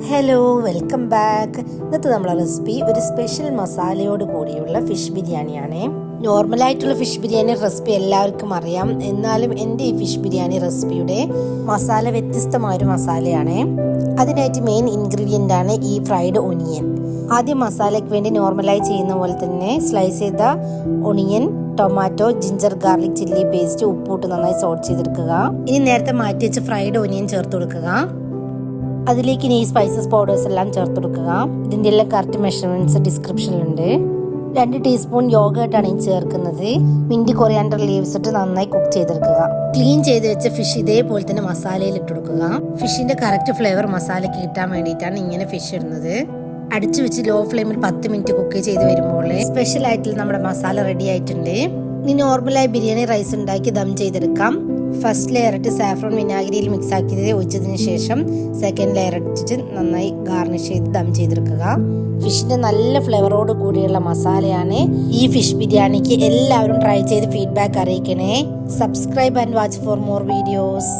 Hello, welcome back. ഇന്നത്തെ നമ്മളെ recipe ഒരു സ്പെഷ്യൽ മസാലയോട് കൂടിയുള്ള ഫിഷ് ബിരിയാണിയാണ്. നോർമലായിട്ടുള്ള ഫിഷ് ബിരിയാണി റെസിപ്പി എല്ലാവർക്കും അറിയാം. എന്നാലും എൻ്റെ ഈ ഫിഷ് ബിരിയാണി റെസിപ്പിയുടെ മസാല വ്യത്യസ്തമായൊരു മസാലയാണ്. അതിനായിട്ട് മെയിൻ ഇൻഗ്രീഡിയൻ്റ് ആണ് ഈ ഫ്രൈഡ് ഒനിയൻ. ആദ്യം മസാലയ്ക്ക് വേണ്ടി നോർമലായി ചെയ്യുന്ന പോലെ തന്നെ സ്ലൈസ് ചെയ്ത onion, tomato, ginger garlic chilli paste, ഉപ്പിട്ട് നന്നായി സോട്ട് ചെയ്തെടുക്കുക. ഇനി നേരത്തെ മാറ്റി വെച്ച ഫ്രൈഡ് ഒനിയൻ ചേർത്ത് കൊടുക്കുക. അതിലേക്ക് ഇനി ഈ സ്പൈസസ് പൗഡേഴ്സ് എല്ലാം ചേർത്ത് കൊടുക്കുക. ഇതിൻ്റെ എല്ലാം കറക്റ്റ് മെഷർമെന്റ്സ് ഡിസ്ക്രിപ്ഷനിലുണ്ട്. 2 ടീസ്പൂൺ യോഗേർട്ടാണ് ഈ ചേർക്കുന്നത്. മിന്റ് കൊറിയാണ്ടർ ലീവ്സ് ഇട്ട് നന്നായി കുക്ക് ചെയ്തെടുക്കുക. ക്ലീൻ ചെയ്ത് വെച്ച ഫിഷ് ഇതേപോലെ തന്നെ മസാലയിൽ ഇട്ട് കൊടുക്കുക. ഫിഷിന്റെ കറക്റ്റ് ഫ്ലേവർ മസാലയ്ക്ക് കിട്ടാൻ വേണ്ടിയിട്ടാണ് ഇങ്ങനെ ഫിഷ് ഇടുന്നത്. അടിച്ചു വെച്ച് ലോ ഫ്ലെയിമിൽ 10 മിനിറ്റ് കുക്ക് ചെയ്ത് വരുമ്പോൾ സ്പെഷ്യൽ ആയിട്ടുള്ള നമ്മുടെ മസാല റെഡി ആയിട്ടുണ്ട്. ഇനി നോർമലായി ബിരിയാണി റൈസ് ഉണ്ടാക്കി ദം ചെയ്തെടുക്കാം. ഫസ്റ്റ് ലെയർ ഇട്ട് സാഫ്രോൺ വിനാഗിരിയിൽ മിക്സ് ആക്കിയത് ഒഴിച്ചതിന് ശേഷം സെക്കൻഡ് ലെയർ ഇട്ടിട്ട് നന്നായി ഗാർണിഷ് ചെയ്ത് ദം ചെയ്തെടുക്കുക. ഫിഷിന്റെ നല്ല ഫ്ലേവറോട് കൂടിയുള്ള മസാലയാണ് ഈ ഫിഷ് ബിരിയാണിക്ക്. എല്ലാവരും ട്രൈ ചെയ്ത് ഫീഡ്ബാക്ക് അറിയിക്കണേ. Subscribe and watch for more videos.